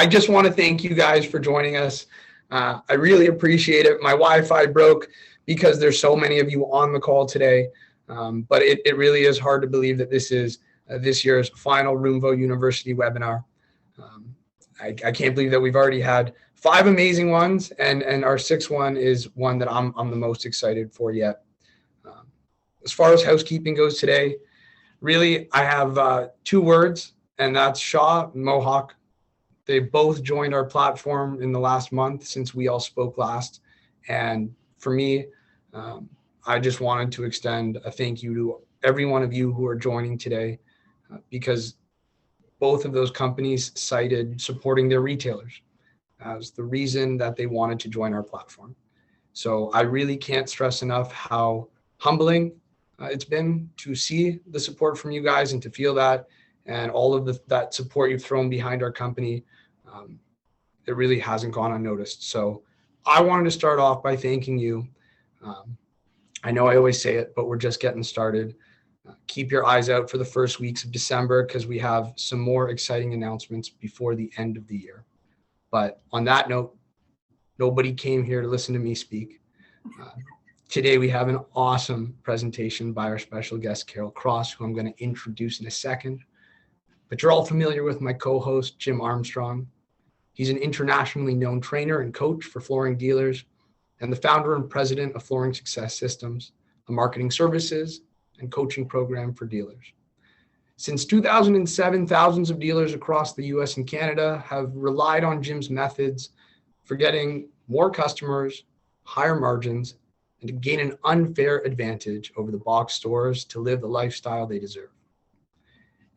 I just want to thank you guys for joining us. I really appreciate it. My Wi-Fi broke because there's so many of you on the call today, but it really is hard to believe that this is this year's final Roomvo University webinar. I can't believe that we've already had 5 amazing ones, and our 6th one is one that I'm the most excited for yet. As far as housekeeping goes today, really I have 2 words, and that's Shaw and Mohawk. They both joined our platform in the last month since we all spoke last, and for me, I just wanted to extend a thank you to every one of you who are joining today, because both of those companies cited supporting their retailers as the reason that they wanted to join our platform. So I really can't stress enough how humbling it's been to see the support from you guys and to feel that, and all of that support you've thrown behind our company. It really hasn't gone unnoticed. So I wanted to start off by thanking you. I know I always say it, but we're just getting started. Keep your eyes out for the first weeks of December, because we have some more exciting announcements before the end of the year. But on that note, nobody came here to listen to me speak. Today we have an awesome presentation by our special guest, Carole Cross, who I'm going to introduce in a second. But you're all familiar with my co-host, Jim Armstrong. He's an internationally known trainer and coach for flooring dealers, and the founder and president of Flooring Success Systems, a marketing services and coaching program for dealers. Since 2007, thousands of dealers across the US and Canada have relied on Jim's methods for getting more customers, higher margins, and to gain an unfair advantage over the box stores to live the lifestyle they deserve.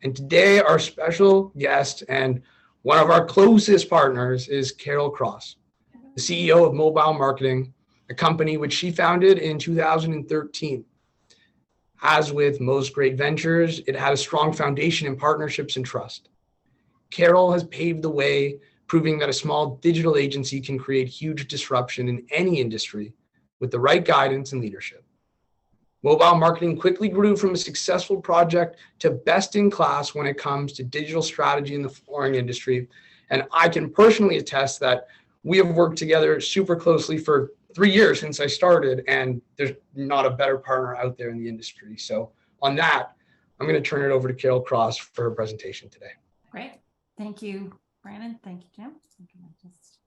And today, our special guest and one of our closest partners is Carole Cross, the CEO of Mobile Marketing, a company which she founded in 2013. As with most great ventures, it had a strong foundation in partnerships and trust. Carole has paved the way, proving that a small digital agency can create huge disruption in any industry with the right guidance and leadership. Mobile Marketing quickly grew from a successful project to best in class when it comes to digital strategy in the flooring industry. And I can personally attest that we have worked together super closely for 3 years since I started, and there's not a better partner out there in the industry. So on that, I'm going to turn it over to Carole Cross for her presentation today. Great. Thank you, Brandon. Thank you, Jim. I'm going to just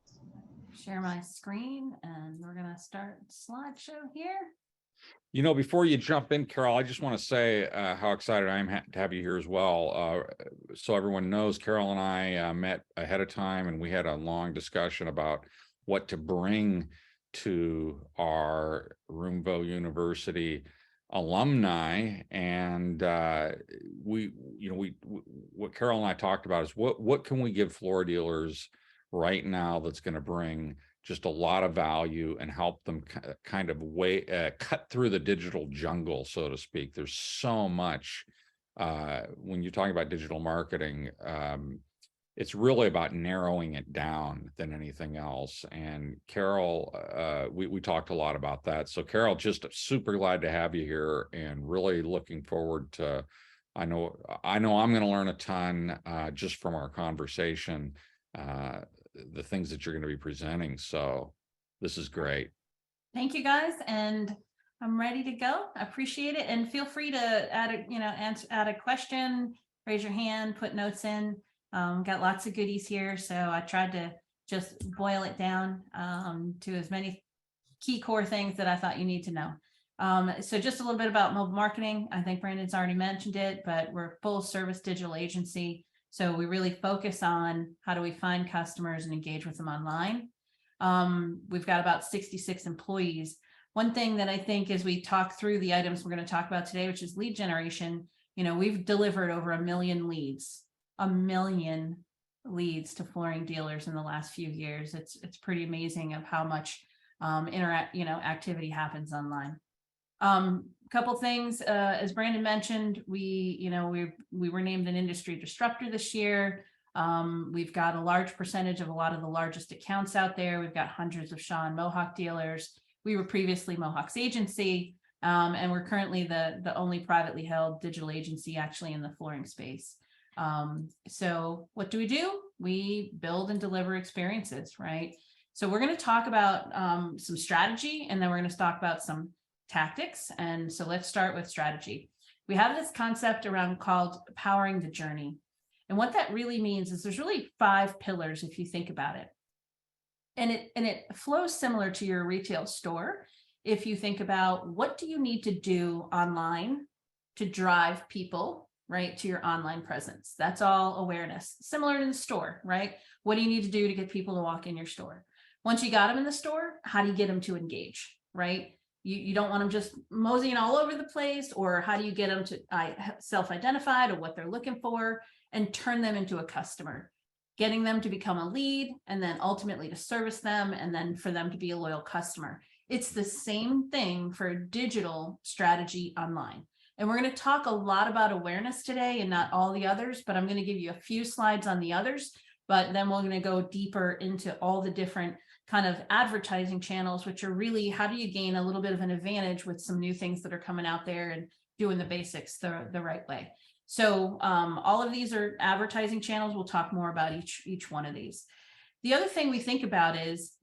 share my screen, and we're going to start slideshow here. You know, before you jump in, Carole, I just want to say how excited I am to have you here as well. So everyone knows, Carole and I met ahead of time, and we had a long discussion about what to bring to our Roomvo University alumni. And what Carole and I talked about is what can we give floor dealers right now that's going to bring just a lot of value and help them kind of cut through the digital jungle, so to speak. There's so much when you're talking about digital marketing. It's really about narrowing it down than anything else. And Carole, we talked a lot about that. So Carole, just super glad to have you here, and really looking forward to, I know I'm going to learn a ton just from our conversation, the things that you're going to be presenting. So this is great. Thank you, guys. And I'm ready to go. I appreciate it. And feel free to add a question, raise your hand, put notes in. Got lots of goodies here. So I tried to just boil it down to as many key core things that I thought you need to know. So just a little bit about mobile marketing. I think Brandon's already mentioned it, but we're a full service digital agency. So we really focus on how do we find customers and engage with them online. We've got about 66 employees. One thing that I think as we talk through the items we're going to talk about today, which is lead generation, we've delivered over 1 million leads. 1 million leads to flooring dealers in the last few years. It's pretty amazing of how much activity happens online. Couple things, as Brandon mentioned, we were named an industry disruptor this year. We've got a large percentage of a lot of the largest accounts out there. We've got hundreds of Shaw and Mohawk dealers. We were previously Mohawk's agency, and we're currently the only privately held digital agency actually in the flooring space. So what do? We build and deliver experiences, right? So we're going to talk about some strategy, and then we're going to talk about some tactics. And so let's start with strategy. We have this concept around called powering the journey. And what that really means is there's really 5 pillars if you think about it. And it flows similar to your retail store. If you think about what do you need to do online to drive people, right, to your online presence. That's all awareness, similar to the store, right? What do you need to do to get people to walk in your store? Once you got them in the store, how do you get them to engage, right? You don't want them just moseying all over the place, or how do you get them to self-identify to what they're looking for and turn them into a customer, getting them to become a lead, and then ultimately to service them, and then for them to be a loyal customer. It's the same thing for digital strategy online. And we're going to talk a lot about awareness today and not all the others, but I'm going to give you a few slides on the others, but then we're going to go deeper into all the different kind of advertising channels, which are really how do you gain a little bit of an advantage with some new things that are coming out there and doing the basics the right way. So all of these are advertising channels. We'll talk more about each one of these. The other thing we think about is,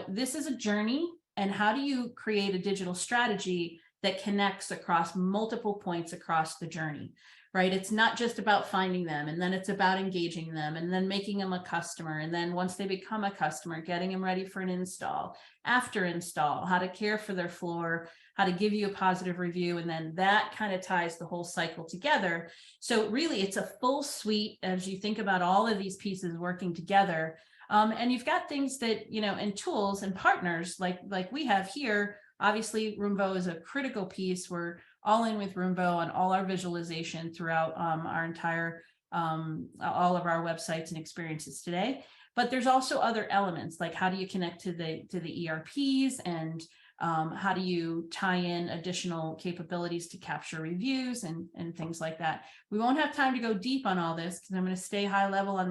this is a journey, and how do you create a digital strategy that connects across multiple points across the journey, right? It's not just about finding them, and then it's about engaging them, and then making them a customer. And then once they become a customer, getting them ready for an install, after install, how to care for their floor, how to give you a positive review. And then that kind of ties the whole cycle together. So really it's a full suite as you think about all of these pieces working together. And you've got things that, and tools and partners like we have here. Obviously, Roomvo is a critical piece. We're all in with Roomvo on all our visualization throughout our entire, all of our websites and experiences today. But there's also other elements, like how do you connect to the ERPs, and how do you tie in additional capabilities to capture reviews and things like that. We won't have time to go deep on all this because I'm going to stay high level on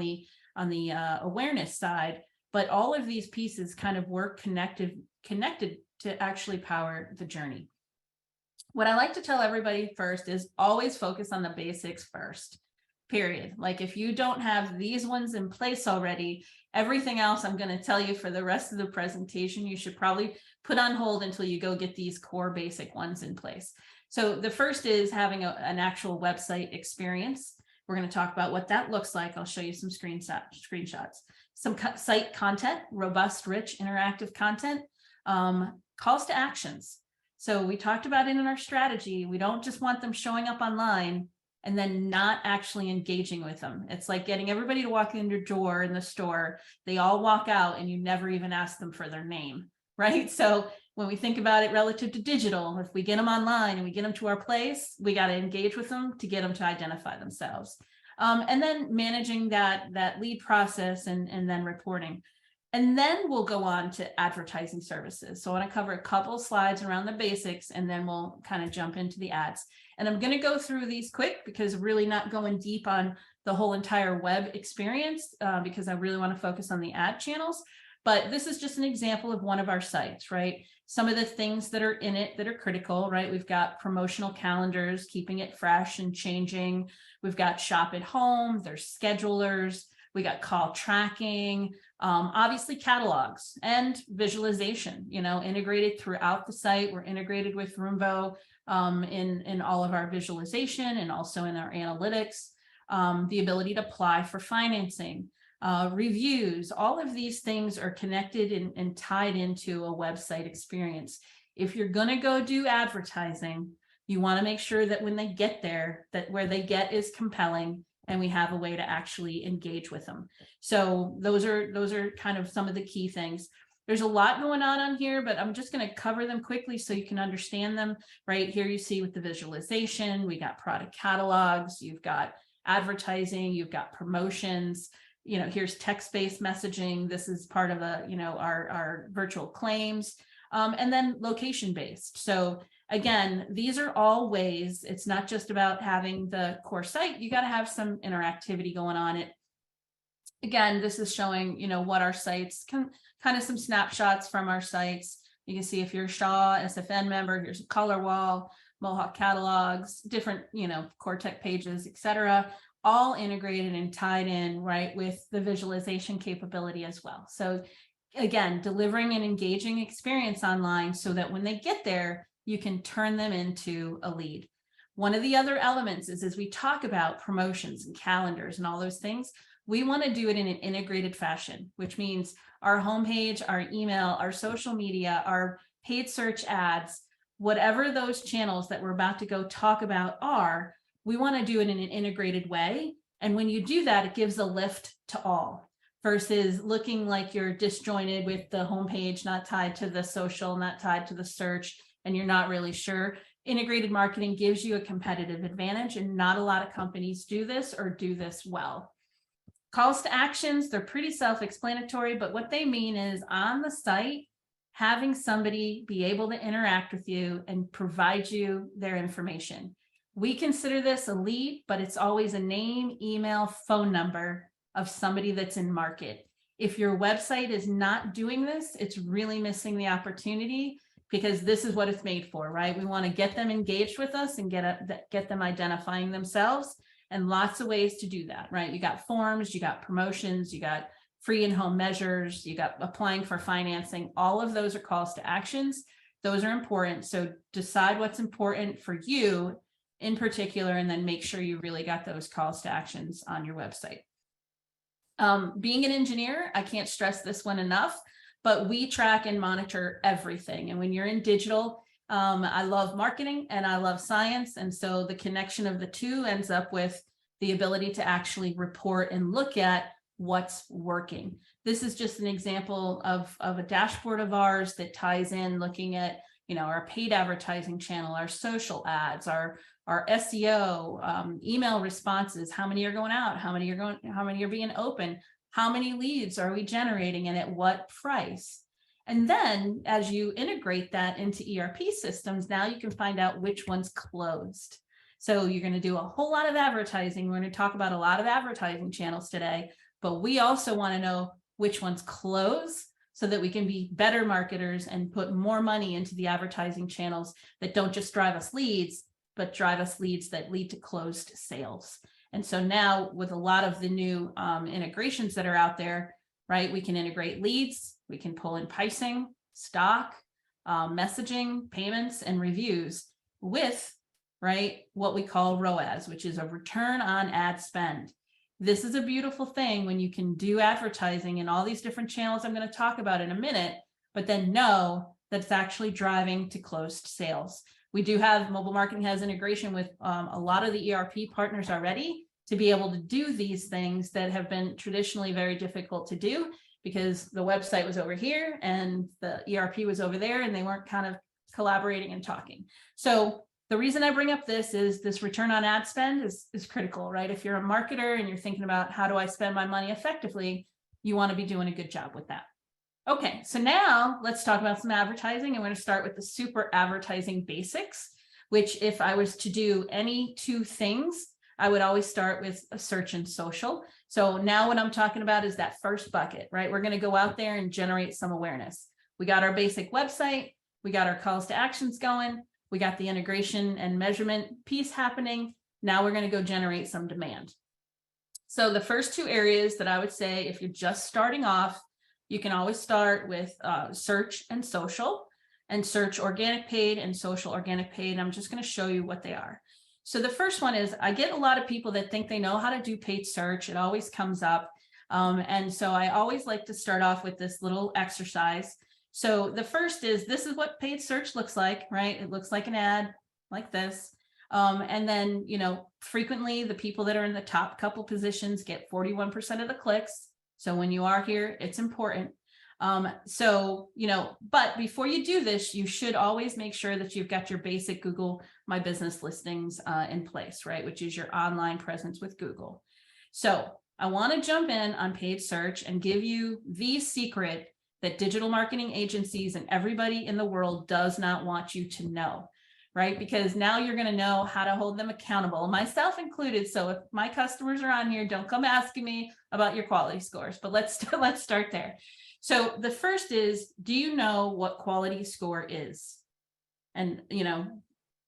the awareness side, but all of these pieces kind of work connected to actually power the journey. What I like to tell everybody first is always focus on the basics first, period. Like if you don't have these ones in place already, everything else I'm going to tell you for the rest of the presentation, you should probably put on hold until you go get these core basic ones in place. So the first is having an actual website experience. We're going to talk about what that looks like. I'll show you some screenshots, some site content, robust, rich, interactive content, calls to actions. So we talked about it in our strategy. We don't just want them showing up online and then not actually engaging with them. It's like getting everybody to walk in your door in the store. They all walk out and you never even ask them for their name, right? So when we think about it relative to digital, if we get them online and we get them to our place, we got to engage with them to get them to identify themselves. And then managing that lead process and then reporting. And then we'll go on to advertising services. So I want to cover a couple of slides around the basics, and then we'll kind of jump into the ads. And I'm going to go through these quick because really not going deep on the whole entire web experience because I really want to focus on the ad channels. But this is just an example of one of our sites, right? Some of the things that are in it that are critical, right? We've got promotional calendars, keeping it fresh and changing. We've got shop at home, there's schedulers, we got call tracking, obviously catalogs and visualization, integrated throughout the site. We're integrated with Roomvo in all of our visualization and also in our analytics, the ability to apply for financing, reviews. All of these things are connected and tied into a website experience. If you're going to go do advertising, you want to make sure that when they get there, that where they get is compelling, and we have a way to actually engage with them. So those are kind of some of the key things. There's a lot going on here, but I'm just going to cover them quickly so you can understand them. Right here you see with the visualization, we got product catalogs, you've got advertising, you've got promotions, here's text-based messaging. This is part of our virtual claims, and then location-based. So again, these are all ways. It's not just about having the core site. You got to have some interactivity going on it. Again, this is showing, what our sites can, kind of some snapshots from our sites. You can see if you're a Shaw SFN member, here's a color wall, Mohawk catalogs, different, core tech pages, etc. all integrated and tied in, right, with the visualization capability as well. So again, delivering an engaging experience online so that when they get there, you can turn them into a lead. One of the other elements is, as we talk about promotions and calendars and all those things, we want to do it in an integrated fashion, which means our homepage, our email, our social media, our paid search ads, whatever those channels that we're about to go talk about are, we want to do it in an integrated way. And when you do that, it gives a lift to all versus looking like you're disjointed with the homepage, not tied to the social, not tied to the search, and you're not really sure. Integrated marketing gives you a competitive advantage, and not a lot of companies do this or do this well. Calls to actions, they're pretty self-explanatory, but what they mean is on the site, having somebody be able to interact with you and provide you their information. We consider this a lead, but it's always a name, email, phone number of somebody that's in market. If your website is not doing this, it's really missing the opportunity, because this is what it's made for, right? We want to get them engaged with us and get them identifying themselves, and lots of ways to do that, right? You got forms, you got promotions, you got free in-home measures, you got applying for financing. All of those are calls to actions. Those are important. So decide what's important for you in particular, and then make sure you really got those calls to actions on your website. Being an engineer, I can't stress this one enough, but we track and monitor everything. And when you're in digital, I love marketing and I love science. And so the connection of the two ends up with the ability to actually report and look at what's working. This is just an example of a dashboard of ours that ties in looking at, our paid advertising channel, our social ads, our SEO, email responses, how many are going out, how many are being open, how many leads are we generating, and at what price. And then as you integrate that into ERP systems, now you can find out which one's closed. So you're going to do a whole lot of advertising. We're going to talk about a lot of advertising channels today, but we also want to know which ones close so that we can be better marketers and put more money into the advertising channels that don't just drive us leads, but drive us leads that lead to closed sales. And so now with a lot of the new integrations that are out there, right, we can integrate leads, we can pull in pricing, stock, messaging, payments, and reviews with, right, what we call ROAS, which is a return on ad spend. This is a beautiful thing when you can do advertising in all these different channels I'm going to talk about in a minute, but then know that it's actually driving to closed sales. We do have, mobile marketing has integration with a lot of the ERP partners already to be able to do these things that have been traditionally very difficult to do because the website was over here and the ERP was over there and they weren't kind of collaborating and talking. So the reason I bring up this is this return on ad spend is critical, right? If you're a marketer and you're thinking about how do I spend my money effectively, you want to be doing a good job with that. Okay, so now let's talk about some advertising. I'm going to start with the super advertising basics, which if I was to do any two things, I would always start with a search and social. So now what I'm talking about is that first bucket, right? We're going to go out there and generate some awareness. We got our basic website, we got our calls to actions going, we got the integration and measurement piece happening. Now we're going to go generate some demand. So the first two areas that I would say, if you're just starting off, you can always start with search and social, and search organic paid and social organic paid. I'm just going to show you what they are. So the first one is, I get a lot of people that think they know how to do paid search. It always comes up. And so I always like to start off with this little exercise. So the first is, this is what paid search looks like, right? It looks like an ad like this. And then, frequently the people that are in the top couple positions get 41% of the clicks. So when you are here, it's important. But before you do this, you should always make sure that you've got your basic Google My Business listings in place, right? Which is your online presence with Google. So I want to jump in on paid search and give you the secret that digital marketing agencies and everybody in the world does not want you to know, right? Because now you're going to know how to hold them accountable, myself included. So if my customers are on here, don't come asking me about your quality scores, but let's start there. So the first is, do you know what quality score is? And,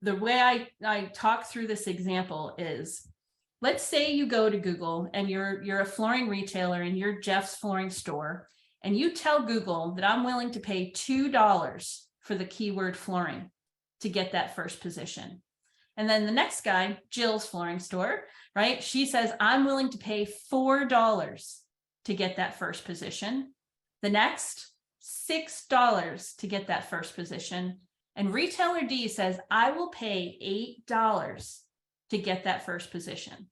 the way I talk through this example is, let's say you go to Google and you're a flooring retailer and you're Jeff's Flooring Store, and you tell Google that I'm willing to pay $2 for the keyword flooring to get that first position. And then the next guy, Jill's Flooring Store, right? She says, I'm willing to pay $4 to get that first position. The next, $6 to get that first position. And retailer D says, I will pay $8 to get that first position.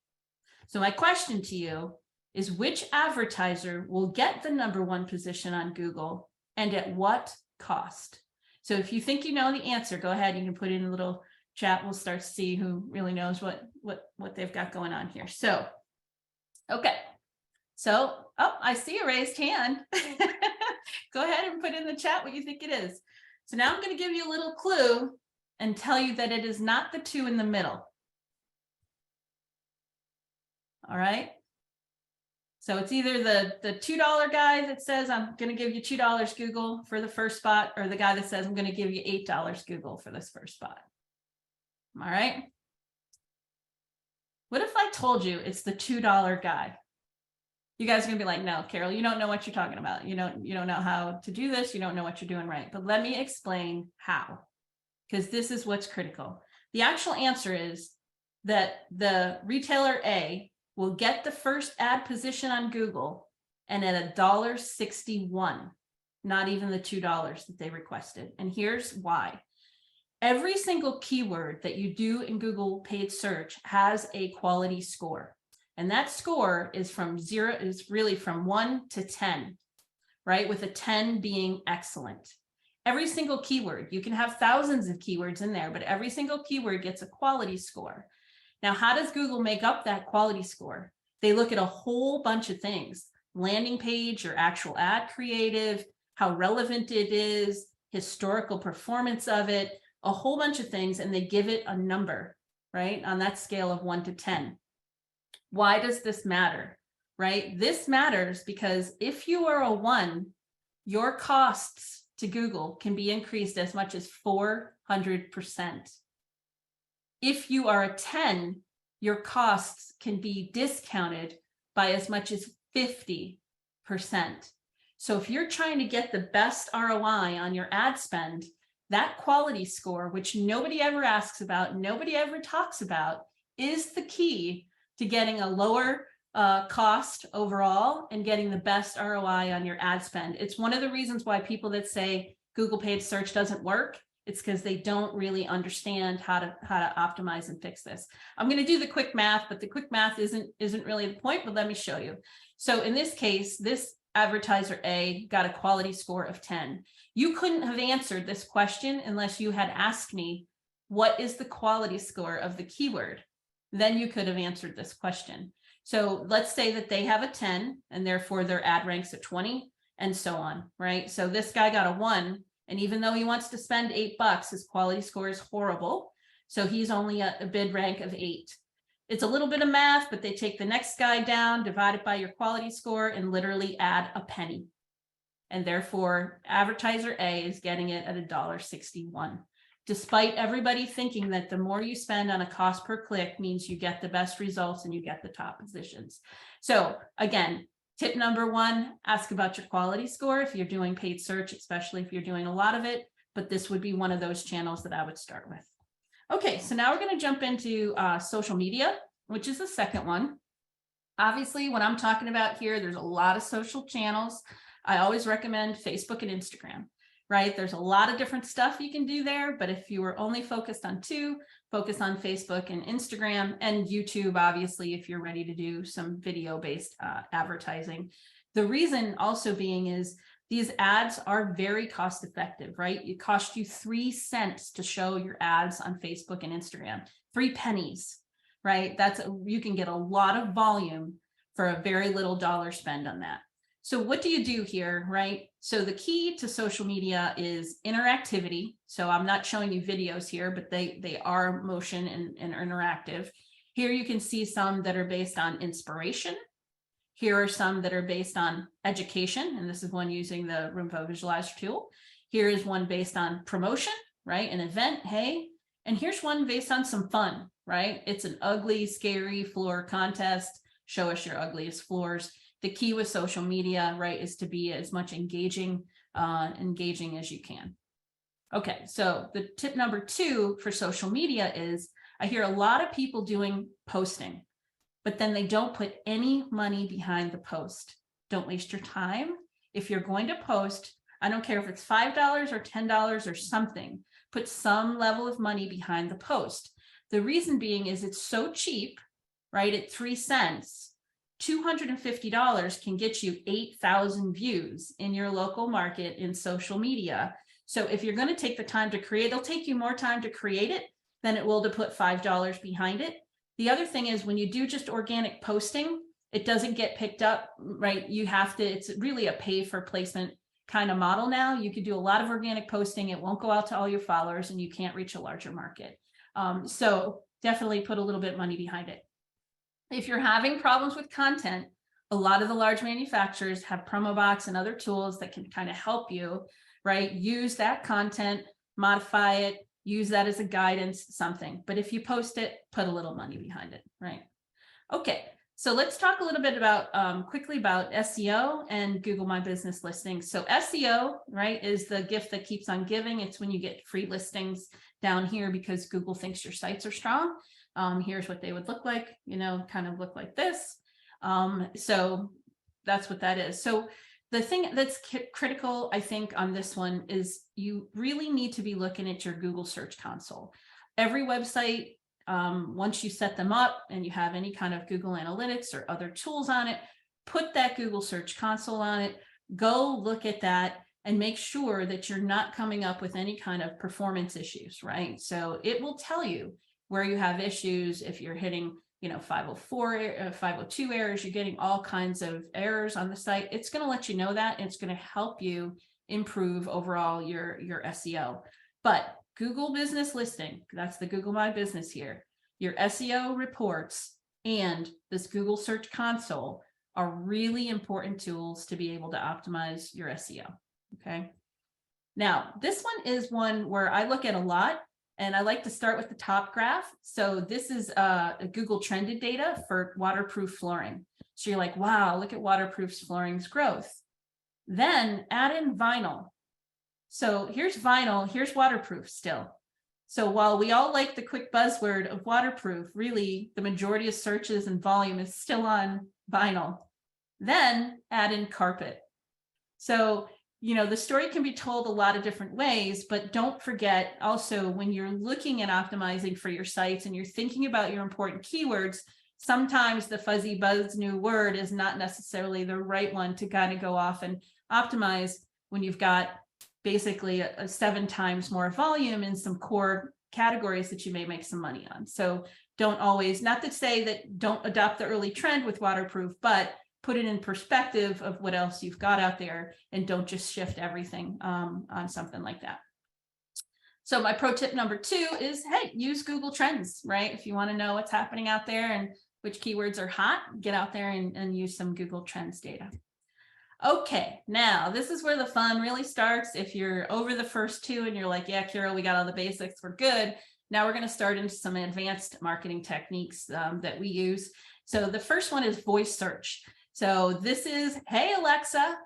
So my question to you is, which advertiser will get the #1 position on Google and at what cost? So if you think you know the answer, go ahead. You can put in a little chat. We'll start to see who really knows what they've got going on here. So, okay. So, oh, I see a raised hand. Go ahead and put in the chat what you think it is. So now I'm going to give you a little clue and tell you that it is not the 2 in the middle. All right. So it's either the $2 guy that says, I'm going to give you $2 Google for the first spot, or the guy that says, I'm going to give you $8 Google for this first spot. All right. What if I told you it's the $2 guy? You guys are going to be like, no, Carole, you don't know what you're talking about. You don't know how to do this. You don't know what you're doing right. But let me explain how, because this is what's critical. The actual answer is that the retailer A will get the first ad position on Google and at $1.61, not even the $2 that they requested. And here's why. Every single keyword that you do in Google paid search has a quality score. And that score is really from 1 to 10, right? With a 10 being excellent. Every single keyword, you can have thousands of keywords in there, but every single keyword gets a quality score. Now, how does Google make up that quality score? They look at a whole bunch of things: landing page, your actual ad creative, how relevant it is, historical performance of it, a whole bunch of things, and they give it a number, right? On that scale of 1 to 10. Why does this matter, right? This matters because if you are a 1, your costs to Google can be increased as much as 400%. If you are a 10, your costs can be discounted by as much as 50%. So if you're trying to get the best ROI on your ad spend, that quality score, which nobody ever asks about, nobody ever talks about, is the key to getting a lower cost overall and getting the best ROI on your ad spend. It's one of the reasons why people that say Google paid search doesn't work, it's because they don't really understand how to optimize and fix this. I'm going to do the quick math, but the quick math isn't really the point, but let me show you. So in this case, this advertiser A got a quality score of 10. You couldn't have answered this question unless you had asked me, what is the quality score of the keyword? Then you could have answered this question. So let's say that they have a 10 and therefore their ad ranks at 20 and so on, right? So this guy got a 1. And even though he wants to spend $8, his quality score is horrible. So he's only at a bid rank of 8. It's a little bit of math, but they take the next guy down, divide it by your quality score, and literally add a penny. And therefore, advertiser A is getting it at $1.61. Despite everybody thinking that the more you spend on a cost per click means you get the best results and you get the top positions. So again, tip number 1, ask about your quality score if you're doing paid search, especially if you're doing a lot of it, but this would be one of those channels that I would start with. Okay, so now we're going to jump into social media, which is the second one. Obviously, what I'm talking about here, there's a lot of social channels. I always recommend Facebook and Instagram, right? There's a lot of different stuff you can do there, but if you were only focused on 2, focus on Facebook and Instagram, and YouTube, obviously, if you're ready to do some video-based advertising. The reason also being is these ads are very cost effective, right? It costs you 3 cents to show your ads on Facebook and Instagram, 3 pennies, right? You can get a lot of volume for a very little dollar spend on that. So what do you do here, right? So the key to social media is interactivity. So I'm not showing you videos here, but they are motion and interactive. Here you can see some that are based on inspiration. Here are some that are based on education, and this is one using the Roomvo Visualizer tool. Here is one based on promotion, right? An event, hey. And here's one based on some fun, right? It's an ugly, scary floor contest. Show us your ugliest floors. The key with social media, right, is to be as much engaging as you can. Okay, so the tip number 2 for social media is, I hear a lot of people doing posting, but then they don't put any money behind the post. Don't waste your time. If you're going to post, I don't care if it's $5 or $10 or something, put some level of money behind the post. The reason being is it's so cheap, right? At 3 cents, $250 can get you 8,000 views in your local market in social media. So if you're going to take the time to create, it'll take you more time to create it than it will to put $5 behind it. The other thing is, when you do just organic posting, it doesn't get picked up, right? You have to, it's really a pay for placement kind of model now. You could do a lot of organic posting. It won't go out to all your followers and you can't reach a larger market. So definitely put a little bit of money behind it. If you're having problems with content, a lot of the large manufacturers have Promobox and other tools that can kind of help you, right? Use that content, modify it, use that as a guidance, something. But if you post it, put a little money behind it, right? Okay, so let's talk a little bit about quickly about SEO and Google My Business listings. So SEO, right, is the gift that keeps on giving. It's when you get free listings down here because Google thinks your sites are strong. Here's what they would look like, you know, kind of look like this. So that's what that is. So the thing that's critical, I think, on this one is you really need to be looking at your Google Search Console. Every website, once you set them up and you have any kind of Google Analytics or other tools on it, put that Google Search Console on it, go look at that and make sure that you're not coming up with any kind of performance issues, right? So it will tell you where you have issues. If you're hitting, you know, 504, 502 errors, you're getting all kinds of errors on the site. It's going to let you know that, and it's going to help you improve overall your SEO. But Google Business Listing, that's the Google My Business here, your SEO reports and this Google Search Console are really important tools to be able to optimize your SEO. Okay. Now, this one is one where I look at a lot. And I like to start with the top graph. So this is a Google trended data for waterproof flooring. So you're like, wow, look at waterproof flooring's growth. Then add in vinyl. So here's vinyl, here's waterproof still. So while we all like the quick buzzword of waterproof, really the majority of searches and volume is still on vinyl. Then add in carpet. So you know, the story can be told a lot of different ways, but don't forget also when you're looking at optimizing for your sites and you're thinking about your important keywords, sometimes the fuzzy buzz new word is not necessarily the right one to kind of go off and optimize when you've got basically a 7 times more volume in some core categories that you may make some money on. So don't always, not to say that don't adopt the early trend with waterproof, but put it in perspective of what else you've got out there and don't just shift everything on something like that. So my pro tip number 2 is, hey, use Google Trends, right? If you want to know what's happening out there and which keywords are hot, get out there and use some Google Trends data. Okay, now this is where the fun really starts. If you're over the first 2 and you're like, yeah, Carole, we got all the basics, we're good. Now we're going to start into some advanced marketing techniques that we use. So the first one is voice search. So this is, hey, Alexa,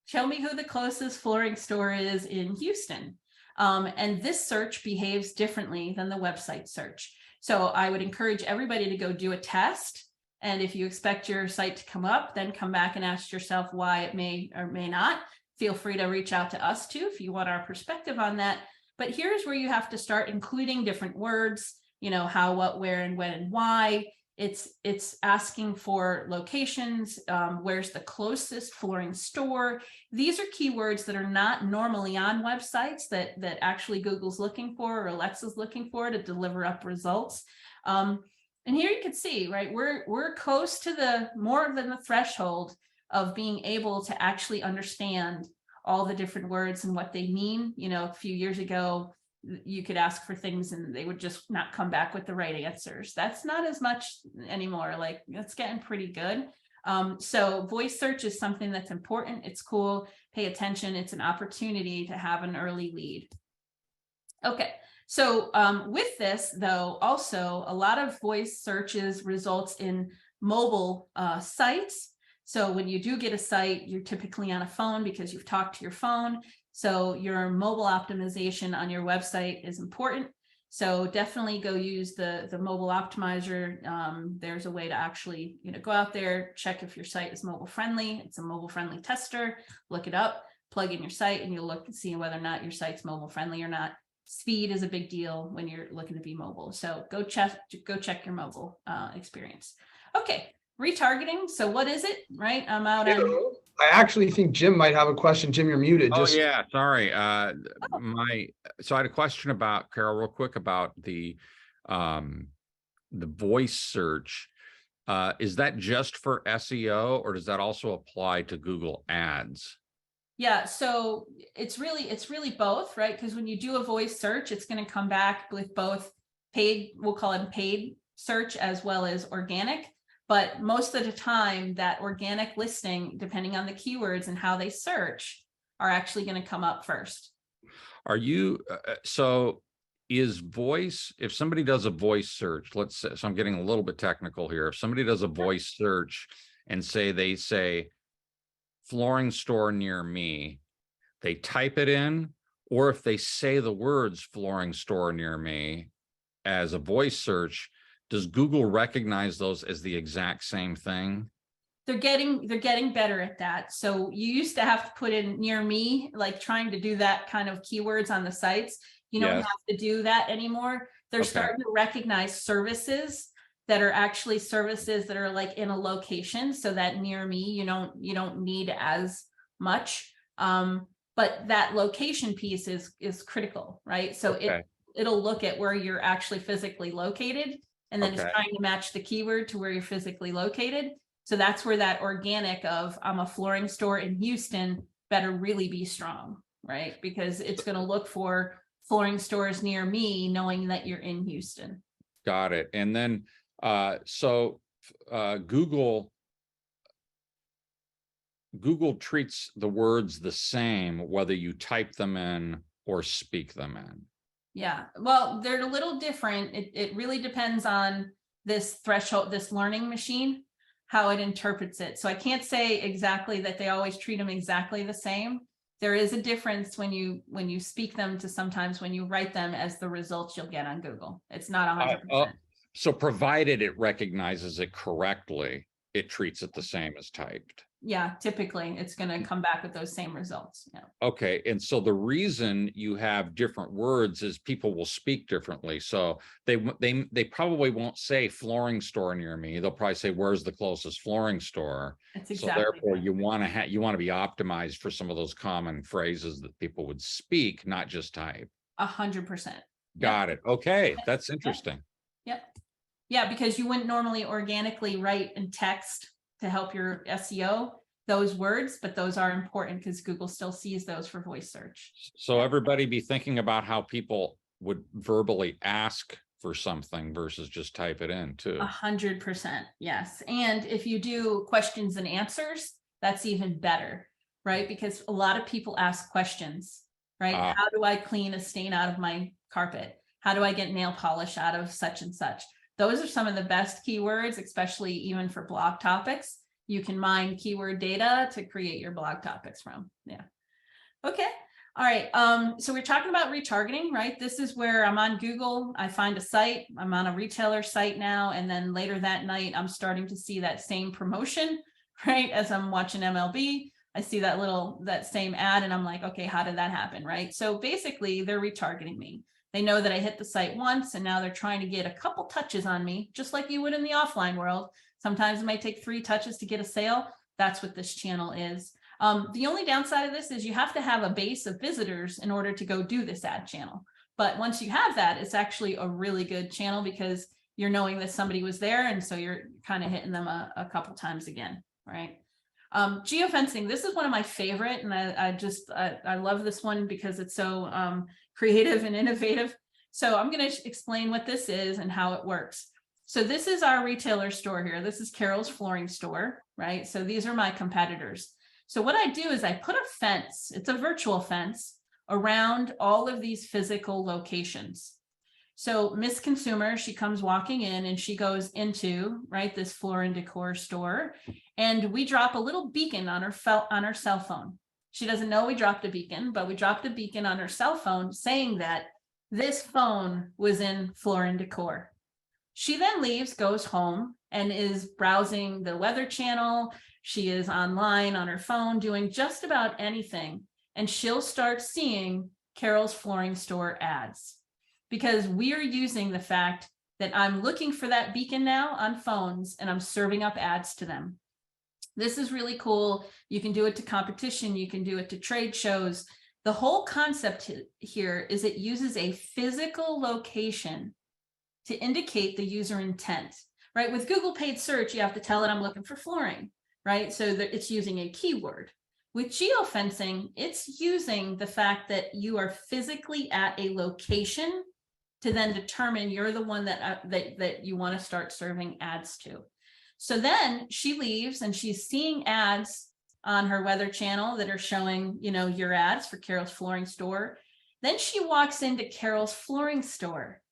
show me who the closest flooring store is in Houston. And this search behaves differently than the website search. So I would encourage everybody to go do a test. And if you expect your site to come up, then come back and ask yourself why it may or may not. Feel free to reach out to us too if you want our perspective on that. But here's where you have to start including different words, you know, how, what, where, and when, and why. It's asking for locations, where's the closest flooring store. These are keywords that are not normally on websites that actually Google's looking for or Alexa's looking for to deliver up results. And here you can see, right, we're close to the more than the threshold of being able to actually understand all the different words and what they mean. You know, a few years ago, you could ask for things and they would just not come back with the right answers. That's not as much anymore. Like, it's getting pretty good. So voice search is something that's important. It's cool. Pay attention. It's an opportunity to have an early lead. Okay. So with this, though, also a lot of voice searches results in mobile sites. So when you do get a site, you're typically on a phone because you've talked to your phone. So your mobile optimization on your website is important. So definitely go use the mobile optimizer. There's a way to actually, go out there, check if your site is mobile friendly. It's a mobile friendly tester. Look it up, plug in your site, and you'll look and see whether or not your site's mobile friendly or not. Speed is a big deal when you're looking to be mobile. So go check your mobile experience. Okay, retargeting. So what is it? Right, I'm out on. I actually think Jim might have a question. Jim, you're muted. Oh yeah, sorry. So I had a question about, Carole, real quick, about the voice search. Is that just for SEO, or does that also apply to Google Ads? Yeah, so it's really both, right? Because when you do a voice search, it's going to come back with both paid, we'll call it paid search, as well as organic. But most of the time, that organic listing, depending on the keywords and how they search, are actually going to come up first. Are you, so is voice, if somebody does a voice search, let's say, so I'm getting a little bit technical here. If somebody does a voice search and they say flooring store near me, they type it in, or if they say the words flooring store near me as a voice search, does Google recognize those as the exact same thing? They're getting better at that. So you used to have to put in near me, like trying to do that kind of keywords on the sites. You don't have to do that anymore. They're starting to recognize services that are actually services that are like in a location, so that near me, you don't need as much. But that location piece is critical, right? So it'll look at where you're actually physically located, and then it's trying to match the keyword to where you're physically located. So that's where that organic of I'm a flooring store in Houston better really be strong, right? Because it's going to look for flooring stores near me, knowing that you're in Houston. Got it. And then Google treats the words the same whether you type them in or speak them in. Yeah, well, they're a little different. It really depends on this threshold, this learning machine, how it interprets it. So I can't say exactly that they always treat them exactly the same. There is a difference when you speak them to sometimes when you write them as the results you'll get on Google. It's not 100%. So provided it recognizes it correctly, it treats it the same as typed. Yeah, typically it's going to come back with those same results. Yeah. Okay. And so the reason you have different words is people will speak differently. So they probably won't say flooring store near me. They'll probably say, where's the closest flooring store? That's exactly so therefore you want to be optimized for some of those common phrases that people would speak, not just type. 100%. Got it. Okay. That's interesting. Yep. Yeah, because you wouldn't normally organically write in text to help your SEO those words, but those are important because Google still sees those for voice search. So everybody be thinking about how people would verbally ask for something versus just type it in too. 100%. Yes. And if you do questions and answers, that's even better, right? Because a lot of people ask questions, right? How do I clean a stain out of my carpet? How do I get nail polish out of such and such? Those are some of the best keywords, especially even for blog topics. You can mine keyword data to create your blog topics from. Yeah. Okay. All right. So we're talking about retargeting, right? This is where I'm on Google. I find a site. I'm on a retailer site now. And then later that night, I'm starting to see that same promotion, right? As I'm watching MLB, I see that same ad and I'm like, okay, how did that happen? Right. So basically they're retargeting me. They know that I hit the site once and now they're trying to get a couple touches on me, just like you would in the offline world. Sometimes it might take 3 touches to get a sale. That's what this channel is. The only downside of this is you have to have a base of visitors in order to go do this ad channel. But once you have that, it's actually a really good channel because you're knowing that somebody was there. And so you're kind of hitting them a couple times again, right? Geofencing, this is one of my favorite. And I love this one because it's so creative and innovative. So I'm going to explain what this is and how it works. So this is our retailer store here. This is Carole's flooring store, right? So these are my competitors. So what I do is I put a fence, it's a virtual fence, around all of these physical locations. So Miss Consumer, she comes walking in and she goes into, right, this Floor and Decor store, and we drop a little beacon on her cell phone. She doesn't know we dropped a beacon, but we dropped a beacon on her cell phone saying that this phone was in Floor and Decor. She then leaves, goes home, and is browsing the Weather Channel. She is online on her phone doing just about anything, and she'll start seeing Carole's Flooring Store ads, because we are using the fact that I'm looking for that beacon now on phones and I'm serving up ads to them. This is really cool. You can do it to competition. You can do it to trade shows. The whole concept here is it uses a physical location to indicate the user intent, right? With Google paid search, you have to tell it I'm looking for flooring, right? So that it's using a keyword. With geofencing, it's using the fact that you are physically at a location to then determine you're the one that you want to start serving ads to. So then she leaves and she's seeing ads on her Weather Channel that are showing, you know, your ads for Carole's Flooring Store. Then she walks into Carole's Flooring Store.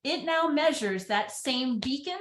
It now measures that same beacon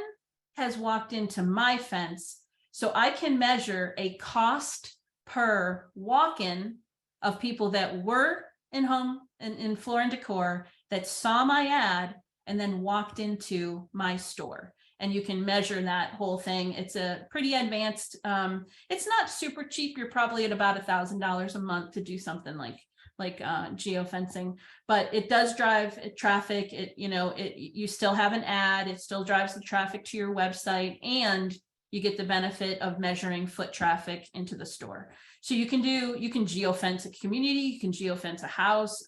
has walked into my fence. So I can measure a cost per walk-in of people that were in Floor and Decor that saw my ad and then walked into my store. And you can measure that whole thing. It's a pretty advanced, it's not super cheap. You're probably at about $1,000 a month to do something like geofencing, but it does drive traffic. You still have an ad. It still drives the traffic to your website, and you get the benefit of measuring foot traffic into the store. So you can geofence a community, you can geofence a house,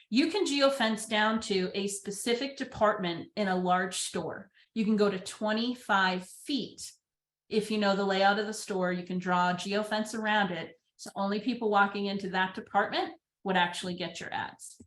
you can geofence down to a specific department in a large store. You can go to 25 feet. If you know the layout of the store, you can draw a geofence around it. So only people walking into that department would actually get your ads.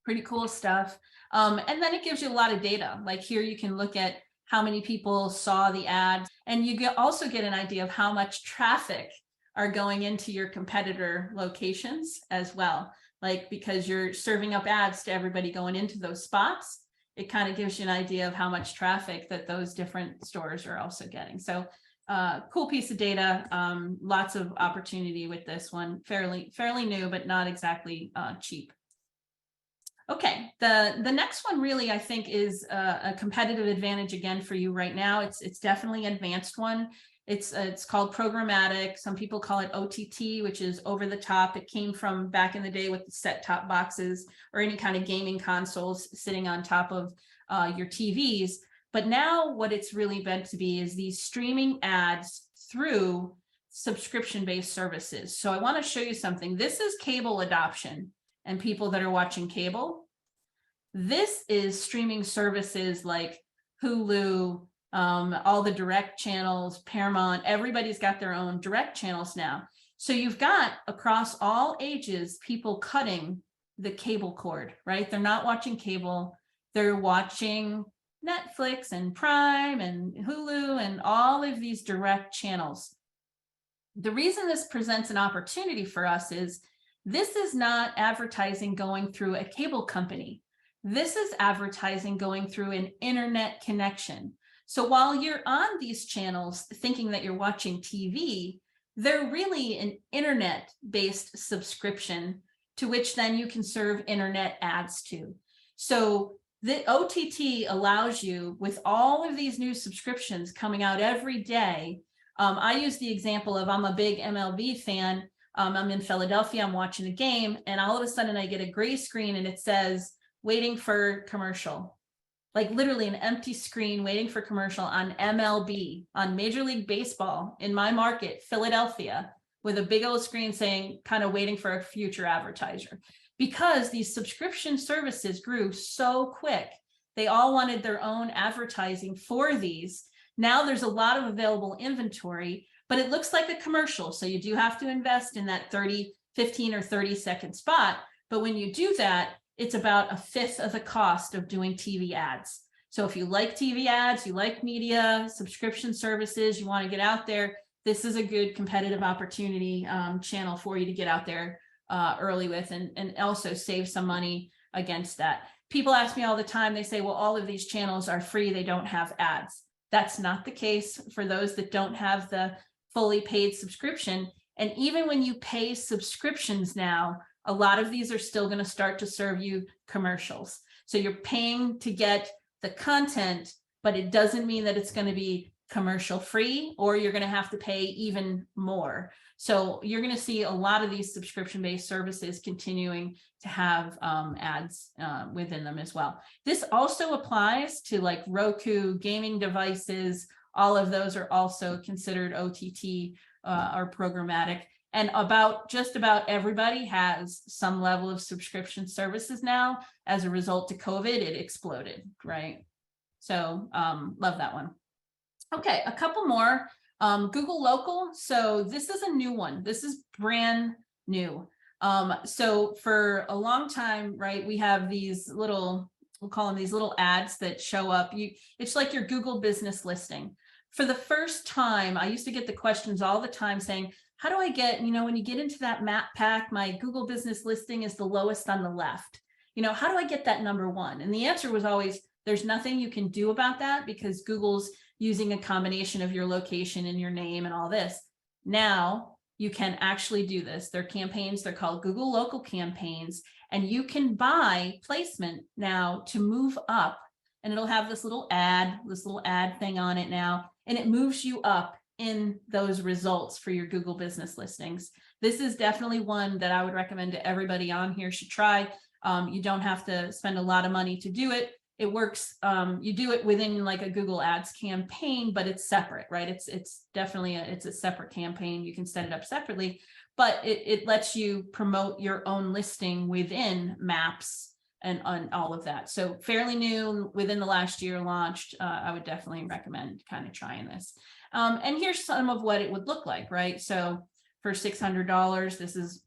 Pretty cool stuff. And then it gives you a lot of data. Like here, you can look at how many people saw the ads, and you also get an idea of how much traffic are going into your competitor locations as well. Like, because you're serving up ads to everybody going into those spots, it kind of gives you an idea of how much traffic that those different stores are also getting. So cool piece of data, lots of opportunity with this one, fairly new, but not exactly cheap. Okay, the next one really, I think, is a competitive advantage again for you right now. It's definitely an advanced one. It's called programmatic. Some people call it OTT, which is over the top. It came from back in the day with the set-top boxes or any kind of gaming consoles sitting on top of your TVs. But now what it's really meant to be is these streaming ads through subscription-based services. So I want to show you something. This is cable adoption and people that are watching cable. This is streaming services like Hulu, all the direct channels, Paramount, everybody's got their own direct channels now. So you've got across all ages, people cutting the cable cord, right? They're not watching cable. They're watching Netflix and Prime and Hulu and all of these direct channels. The reason this presents an opportunity for us is this is not advertising going through a cable company. This is advertising going through an internet connection. So while you're on these channels thinking that you're watching TV, they're really an internet-based subscription to which then you can serve internet ads to. So the OTT allows you, with all of these new subscriptions coming out every day. I use the example of, I'm a big MLB fan. I'm in Philadelphia, I'm watching a game, and all of a sudden I get a gray screen and it says, waiting for commercial. Like literally an empty screen waiting for commercial on MLB, on Major League Baseball in my market, Philadelphia, with a big old screen saying, kind of waiting for a future advertiser. Because these subscription services grew so quick, they all wanted their own advertising for these. Now there's a lot of available inventory, but it looks like a commercial. So you do have to invest in that 15 or 30-second spot. But when you do that, it's about 1/5 of the cost of doing TV ads. So if you like TV ads, you like media, subscription services, you want to get out there, this is a good competitive opportunity channel for you to get out there early with, and also save some money against that. People ask me all the time, they say, well, all of these channels are free, they don't have ads. That's not the case for those that don't have the fully paid subscription. And even when you pay subscriptions now, a lot of these are still going to start to serve you commercials. So you're paying to get the content, but it doesn't mean that it's going to be commercial free, or you're going to have to pay even more. So you're going to see a lot of these subscription-based services continuing to have ads within them as well. This also applies to like Roku, gaming devices. All of those are also considered OTT or programmatic. And just about everybody has some level of subscription services now. As a result of COVID, it exploded, right? So love that one. Okay, a couple more. Google Local. So this is a new one. This is brand new. So for a long time, right, we have these little, we'll call them these little ads that show up. It's like your Google business listing. For the first time, I used to get the questions all the time saying, how do I get, when you get into that map pack, my Google business listing is the lowest on the left. How do I get that number one? And the answer was always, there's nothing you can do about that because Google's using a combination of your location and your name and all this. Now you can actually do this. They're campaigns, they're called Google Local campaigns, and you can buy placement now to move up, and it'll have this little ad thing on it now, and it moves you up in those results for your Google business listings. This is definitely one that I would recommend to everybody on here should try. You don't have to spend a lot of money to do it. It works. You do it within like a Google Ads campaign, but it's separate, right? It's definitely it's a separate campaign. You can set it up separately, but it lets you promote your own listing within Maps and on all of that. So fairly new, within the last year launched. I would definitely recommend kind of trying this. And here's some of what it would look like, right? So for $600, this is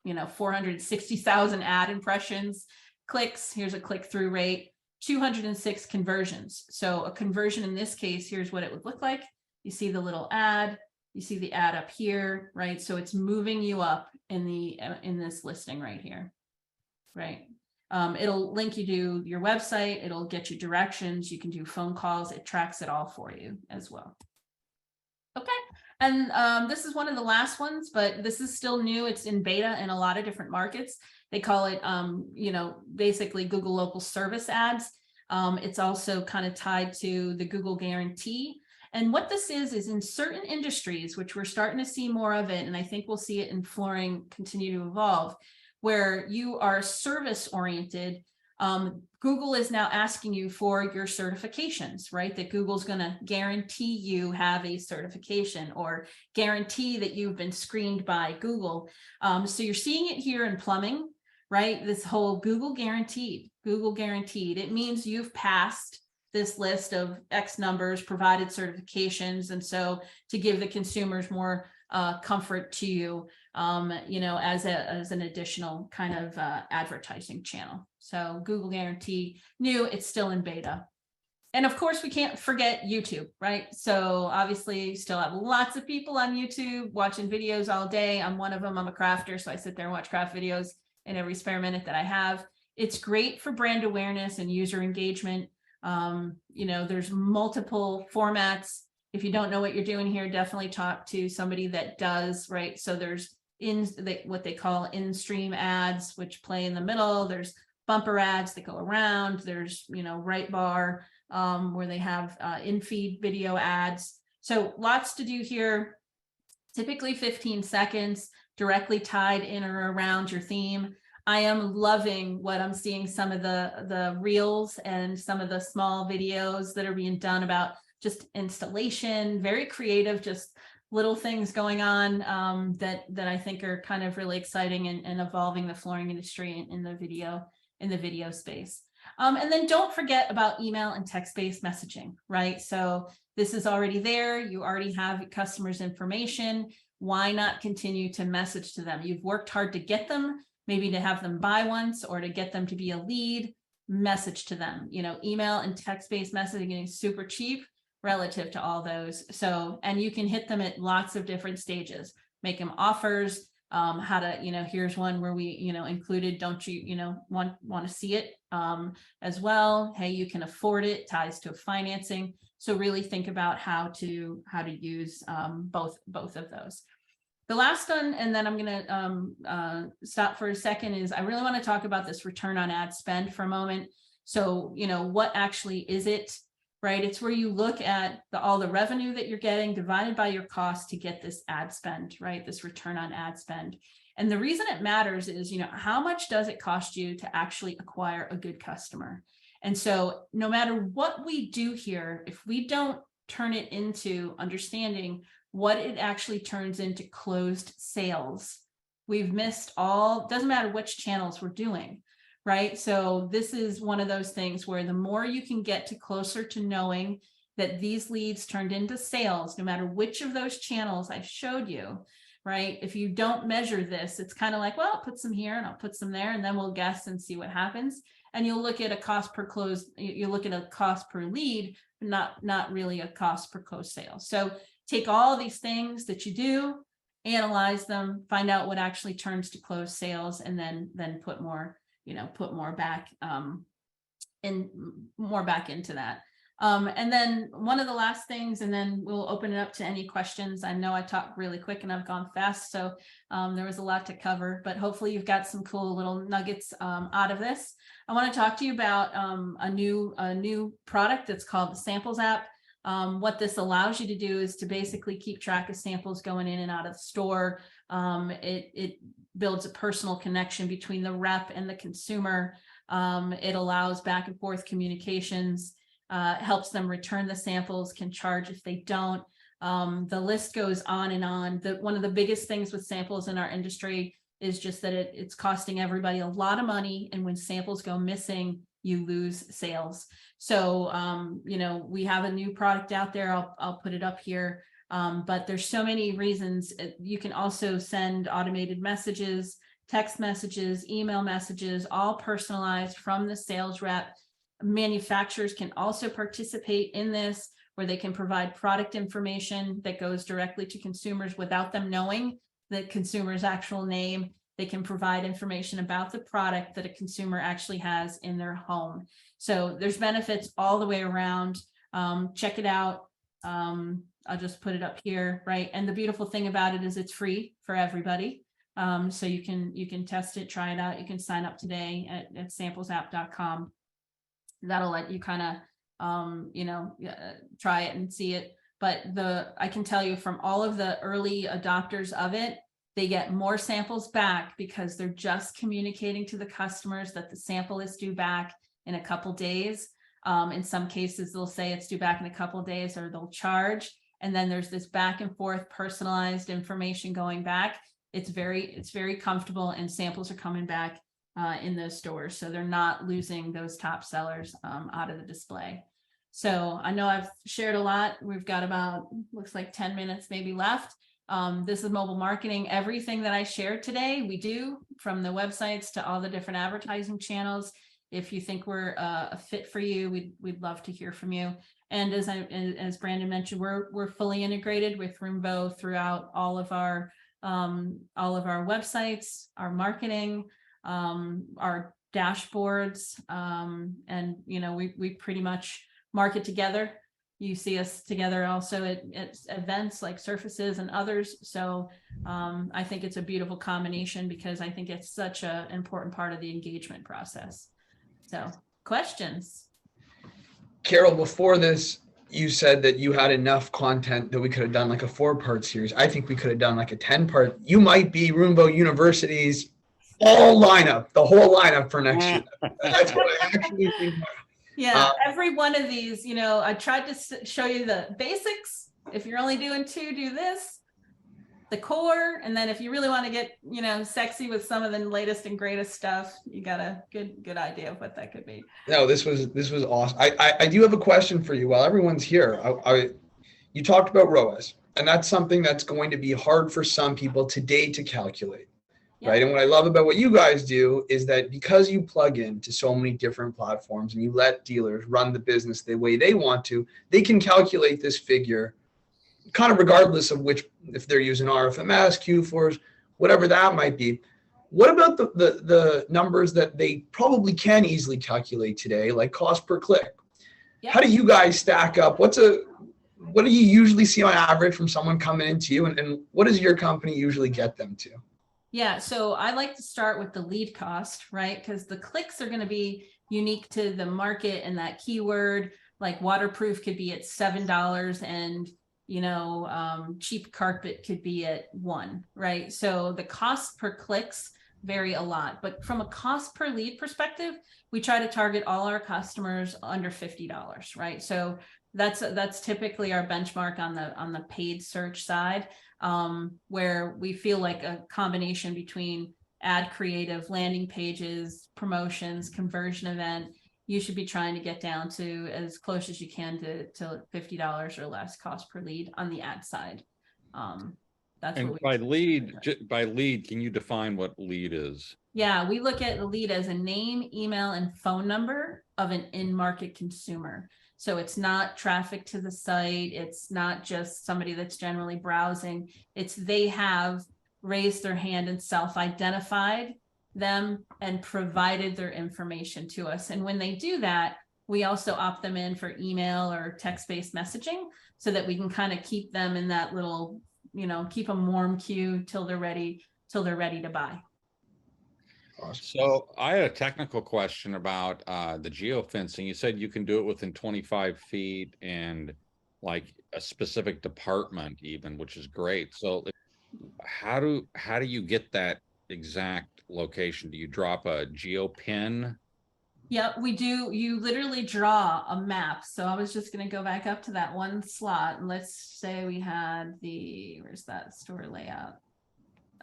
460,000 ad impressions, clicks. Here's a click-through rate. 206 conversions. So a conversion in this case, here's what it would look like. You see the little ad, you see the ad up here, right? So it's moving you up in this listing right here, right? It'll link you to your website. It'll get you directions. You can do phone calls. It tracks it all for you as well. Okay. And this is one of the last ones, but this is still new. It's in beta in a lot of different markets. They call it, basically Google Local Service ads. It's also kind of tied to the Google Guarantee. And what this is in certain industries, which we're starting to see more of it, and I think we'll see it in flooring continue to evolve, where you are service oriented. Google is now asking you for your certifications, right? That Google's going to guarantee you have a certification or guarantee that you've been screened by Google. So you're seeing it here in plumbing, right? This whole Google guaranteed. It means you've passed this list of X numbers, provided certifications. And so to give the consumers more comfort to you, as an additional kind of advertising channel. So Google Guarantee, new, it's still in beta. And of course, we can't forget YouTube, right? So obviously still have lots of people on YouTube watching videos all day. I'm one of them. I'm a crafter, so I sit there and watch craft videos in every spare minute that I have. It's great for brand awareness and user engagement. There's multiple formats. If you don't know what you're doing here, definitely talk to somebody that does, right? So there's what they call in-stream ads, which play in the middle. There's bumper ads that go around. There's, right bar where they have in-feed video ads. So lots to do here. Typically 15 seconds, directly tied in or around your theme. I am loving what I'm seeing, some of the reels and some of the small videos that are being done about just installation, very creative, just little things going on that I think are kind of really exciting and evolving the flooring industry in the video space. And then don't forget about email and text-based messaging, right? So this is already there. You already have customers' information. Why not continue to message to them? You've worked hard to get them, maybe to have them buy once or to get them to be a lead. Message to them. Email and text-based messaging is super cheap relative to all those. So, and you can hit them at lots of different stages, make them offers, how to, here's one where we, included, don't you, want to see it as well. Hey, you can afford it, ties to financing. So really think about how to use both of those. The last one, and then I'm going to stop for a second, is I really want to talk about this return on ad spend for a moment. So, what actually is it, right? It's where you look at all the revenue that you're getting divided by your cost to get this ad spend, right? This return on ad spend. And the reason it matters is, how much does it cost you to actually acquire a good customer? And so no matter what we do here, if we don't turn it into understanding what it actually turns into closed sales, we've missed doesn't matter which channels we're doing, right? So this is one of those things where the more you can get to closer to knowing that these leads turned into sales, no matter which of those channels I showed you, right? If you don't measure this, it's kind of like, well, I'll put some here and I'll put some there, and then we'll guess and see what happens. And you'll look at a cost per close, you look at a cost per lead, but not really a cost per closed sale. So take all these things that you do, analyze them, find out what actually turns to closed sales, and then put more, put more back into that. And then one of the last things, and then we'll open it up to any questions. I know I talked really quick and I've gone fast, so there was a lot to cover, but hopefully you've got some cool little nuggets out of this. I want to talk to you about a new product that's called the Samples app. What this allows you to do is to basically keep track of samples going in and out of the store. It builds a personal connection between the rep and the consumer. It allows back and forth communications, helps them return the samples, can charge if they don't. The list goes on and on. One of the biggest things with samples in our industry is just that it's costing everybody a lot of money. And when samples go missing, you lose sales. So, we have a new product out there. I'll put it up here. But there's so many reasons. You can also send automated messages, text messages, email messages, all personalized from the sales rep. Manufacturers can also participate in this, where they can provide product information that goes directly to consumers without them knowing the consumer's actual name. They can provide information about the product that a consumer actually has in their home. So there's benefits all the way around. Check it out. I'll just put it up here, right? And the beautiful thing about it is it's free for everybody. So you can test it, try it out. You can sign up today at samplesapp.com. That'll let you kind of, try it and see it. But I can tell you from all of the early adopters of it, they get more samples back because they're just communicating to the customers that the sample is due back in a couple days. In some cases, they'll say it's due back in a couple days, or they'll charge. And then there's this back and forth personalized information going back. It's very comfortable, and samples are coming back in those stores. So they're not losing those top sellers out of the display. So I know I've shared a lot. We've got about, looks like 10 minutes maybe left. This is mobile marketing. Everything that I shared today, we do, from the websites to all the different advertising channels. If you think we're a fit for you, we'd love to hear from you. And as Brandon mentioned, we're fully integrated with Roomvo throughout all of our websites, our marketing, our dashboards, and we pretty much market together. You see us together also at events like Surfaces and others. So I think it's a beautiful combination, because I think it's such an important part of the engagement process. So questions? Carole, before this, you said that you had enough content that we could have done like a 4-part series. I think we could have done like a 10-part. You might be Roomvo University's the whole lineup for next year. That's what I actually think. Yeah, every one of these, I tried to show you the basics. If you're only doing 2, do this, the core. And then if you really want to get, sexy with some of the latest and greatest stuff, you got a good idea of what that could be. No, this was awesome. I do have a question for you while everyone's here. You talked about ROAS, and that's something that's going to be hard for some people today to calculate. Yeah. Right. And what I love about what you guys do is that because you plug into so many different platforms and you let dealers run the business the way they want to, they can calculate this figure kind of regardless of if they're using RFMS, Q4s, whatever that might be. What about the numbers that they probably can easily calculate today, like cost per click? Yep. How do you guys stack up? What do you usually see on average from someone coming into you, and what does your company usually get them to? Yeah, so I like to start with the lead cost, right? Because the clicks are going to be unique to the market and that keyword. Like waterproof could be at $7, and cheap carpet could be at $1, right? So the cost per clicks vary a lot, but from a cost per lead perspective, we try to target all our customers under $50, right? So that's typically our benchmark on the paid search side, where we feel like a combination between ad creative, landing pages, promotions, conversion event, you should be trying to get down to as close as you can to $50 or less cost per lead on the ad side. That's and what by lead, can you define what lead is? Yeah, we look at the lead as a name, email, and phone number of an in-market consumer. So it's not traffic to the site. It's not just somebody that's generally browsing. It's they have raised their hand and self-identified them and provided their information to us. And when they do that, we also opt them in for email or text-based messaging so that we can kind of keep them in that little, keep them warm queue till they're ready to buy. So I had a technical question about the geofencing. You said you can do it within 25 feet and like a specific department even, which is great. So how do you get that exact location? Do you drop a geopin? Yeah, we do. You literally draw a map. So I was just going to go back up to that one slot. And let's say we had where's that store layout?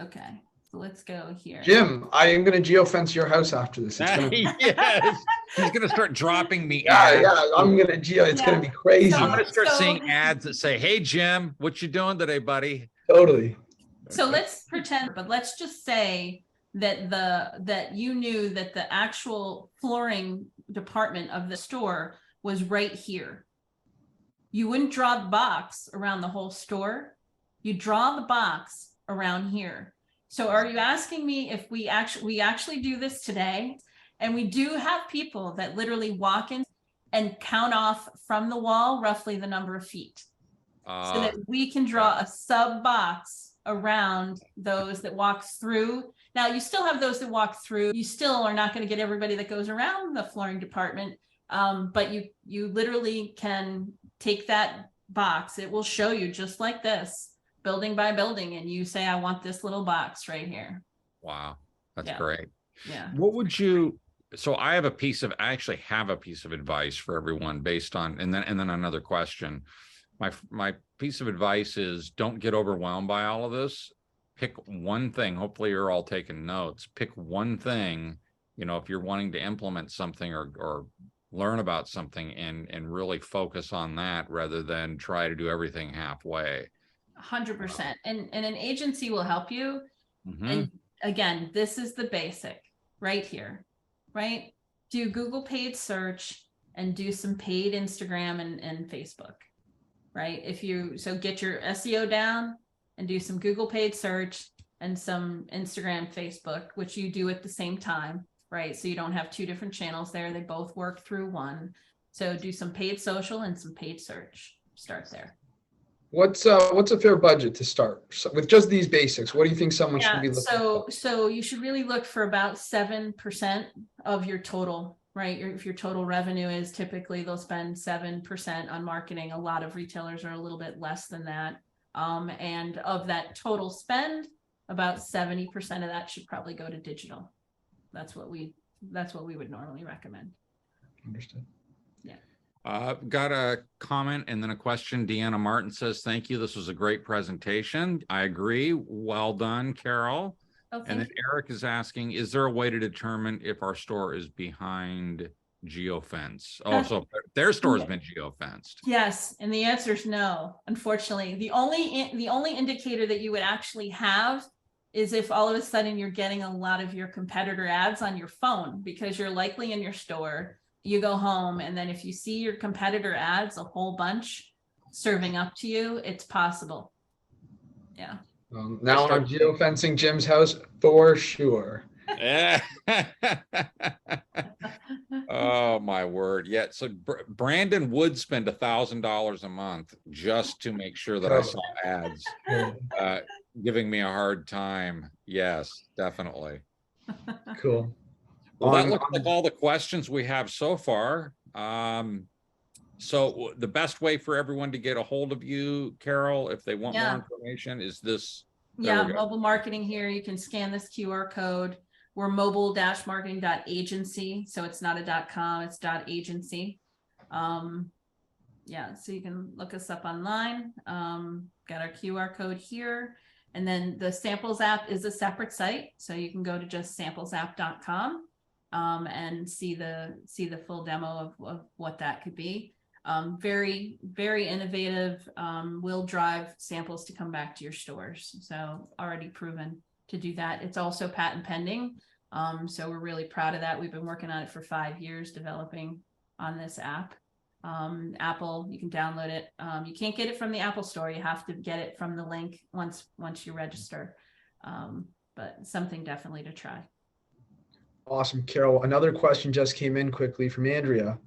Okay. So let's go here. Jim, I am going to geofence your house after this. Yes. He's going to start dropping me ads. Yeah, I'm going to it's going to be crazy. I'm going to start seeing ads that say, "Hey, Jim, what you doing today, buddy?" Totally. So let's pretend, but let's just say that you knew that the actual flooring department of the store was right here. You wouldn't draw the box around the whole store. You draw the box around here. So are you asking me if we actually do this today? And we do have people that literally walk in and count off from the wall roughly the number of feet, so that we can draw a sub box around those that walk through. Now you still have those that walk through. You still are not going to get everybody that goes around the flooring department, but you literally can take that box. It will show you just like this, building by building, and you say, I want this little box right here. Wow, that's great. Yeah. What would you? So I actually have a piece of advice for everyone based on, and then another question. My piece of advice is don't get overwhelmed by all of this. Pick one thing. Hopefully you're all taking notes. Pick one thing, if you're wanting to implement something or learn about something, and really focus on that rather than try to do everything halfway. 100%. And an agency will help you. Mm-hmm. And again, this is the basic right here, right? Do Google paid search and do some paid Instagram and Facebook, right? So get your SEO down and do some Google paid search and some Instagram, Facebook, which you do at the same time, right? So you don't have two different channels there. They both work through one. So do some paid social and some paid search. Start there. What's a fair budget to start with just these basics? What do you think someone should be looking for? So you should really look for about 7% of your total, right? If your total revenue is, typically they'll spend 7% on marketing. A lot of retailers are a little bit less than that. And of that total spend, about 70% of that should probably go to digital. That's what we would normally recommend. Understood. Got a comment and then a question. Deanna Martin says, "Thank you. This was a great presentation." I agree. Well done, Carole. Oh, and then Eric is asking, is there a way to determine if our store is behind geofence? Oh, so their store has been geofenced. Yes, and the answer is no. Unfortunately, the only indicator that you would actually have is if all of a sudden you're getting a lot of your competitor ads on your phone, because you're likely in your store. You go home, and then if you see your competitor ads, a whole bunch serving up to you, it's possible. Yeah. Now I'm geofencing Jim's house for sure. Oh my word. Yeah. So Brandon would spend $1,000 a month just to make sure that I saw ads, giving me a hard time. Yes, definitely. Cool. Well, that looks like all the questions we have so far. So the best way for everyone to get a hold of you, Carole, if they want more information, is this. Yeah, mobile marketing here. You can scan this QR code. We're mobile-marketing.agency. So it's not a .com, it's .agency. Yeah, so you can look us up online. Got our QR code here. And then the samples app is a separate site. So you can go to just samplesapp.com and see the full demo of what that could be. Very, very innovative, will drive samples to come back to your stores. So already proven to do that. It's also patent pending. So we're really proud of that. We've been working on it for 5 years, developing on this app. Apple, you can download it. You can't get it from the Apple store. You have to get it from the link once you register. But something definitely to try. Awesome, Carole. Another question just came in quickly from Andrea.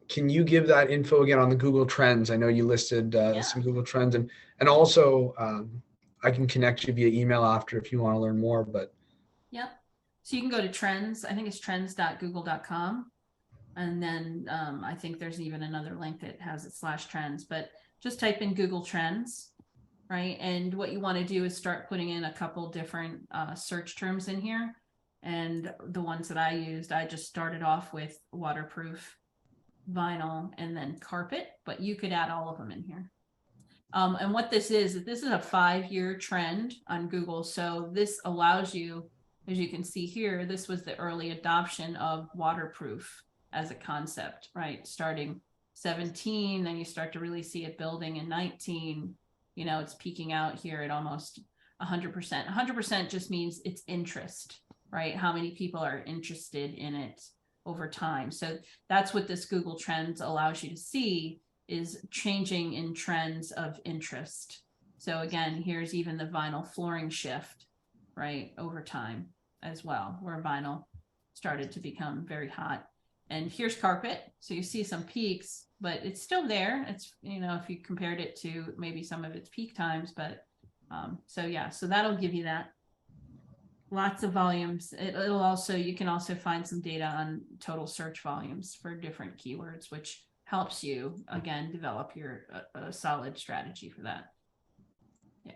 Can you give that info again on the Google Trends? I know you listed some Google Trends, and also I can connect you via email after if you want to learn more. But yep, so you can go to Trends. I think it's trends.google.com, and then I think there's even another link that has it /trends. But just type in Google Trends, right? And what you want to do is start putting in a couple different search terms in here. And the ones that I used, I just started off with waterproof, vinyl, and then carpet, but you could add all of them in here. And what this is a 5-year trend on Google. So this allows you, as you can see here, this was the early adoption of waterproof as a concept, right? Starting 17, then you start to really see it building in 19. You know, it's peaking out here at almost 100%. 100% just means it's interest, right? How many people are interested in it over time. So that's what this Google Trends allows you to see, is changing in trends of interest. So again, here's even the vinyl flooring shift, right, over time as well, where vinyl started to become very hot. And here's carpet. So you see some peaks, but it's still there. It's, you know, if you compared it to maybe some of its peak times, but so yeah, so that'll give you that. Lots of volumes. It'll also, you can also find some data on total search volumes for different keywords, which helps you again develop your a solid strategy for that. Yeah.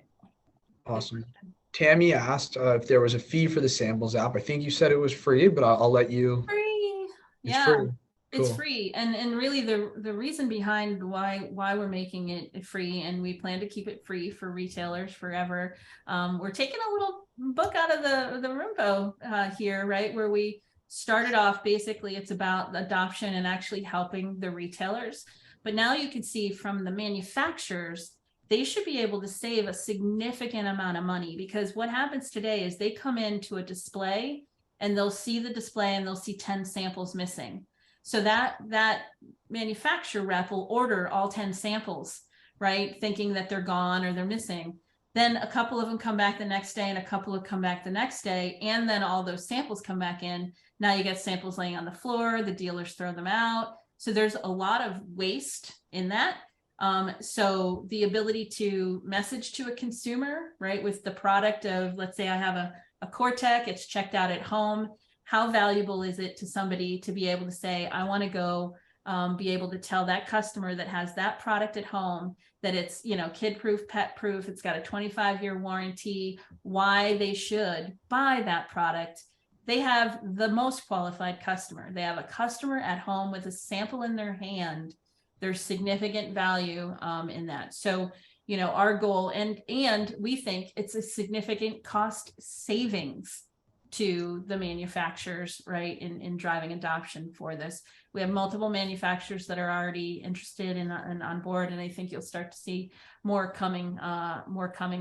Awesome. Tammy asked if there was a fee for the samples app. I think you said it was free, but I'll let you. Free. It's free. It's free. And really the reason behind why we're making it free, and we plan to keep it free for retailers forever. We're taking a little book out of the Roomvo here, right? Where we started off, basically it's about adoption and actually helping the retailers. But now you can see from the manufacturers, they should be able to save a significant amount of money, because what happens today is they come into a display and they'll see the display and they'll see 10 samples missing. So that manufacturer rep will order all 10 samples, right? Thinking that they're gone or they're missing. Then a couple of them come back the next day and a couple of come back the next day. And then all those samples come back in. Now you get samples laying on the floor, the dealers throw them out. So there's a lot of waste in that. So the ability to message to a consumer, right? With the product of, let's say I have a Cortec, it's checked out at home. How valuable is it to somebody to be able to say, I want to go be able to tell that customer that has that product at home that it's, you know, kid proof, pet proof, it's got a 25-year warranty, why they should buy that product. They have the most qualified customer. They have a customer at home with a sample in their hand. There's significant value in that. So, you know, our goal, and we think it's a significant cost savings to the manufacturers, right, in driving adoption for this. We have multiple manufacturers that are already interested and on board, and I think you'll start to see more coming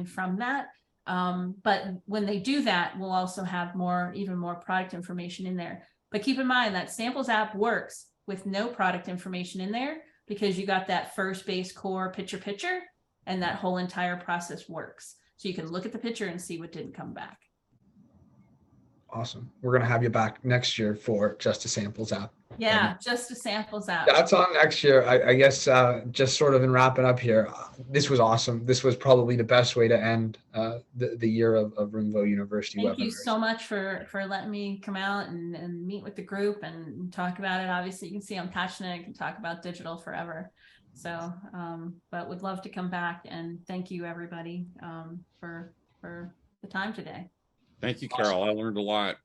from that. But when they do that, we'll also have even more product information in there. But keep in mind that Samples app works with no product information in there, because you got that first base core picture, and that whole entire process works. So you can look at the picture and see what didn't come back. Awesome. We're going to have you back next year for Just a Samples app. Yeah, Just a Samples app. That's on next year. I guess just sort of in wrapping up here, this was awesome. This was probably the best way to end the year of Roomvo University. Thank webinars. you so much for letting me come out and meet with the group and talk about it. Obviously, you can see I'm passionate. I can talk about digital forever. So, but would love to come back, and thank you everybody for the time today. Thank you, Carole. I learned a lot.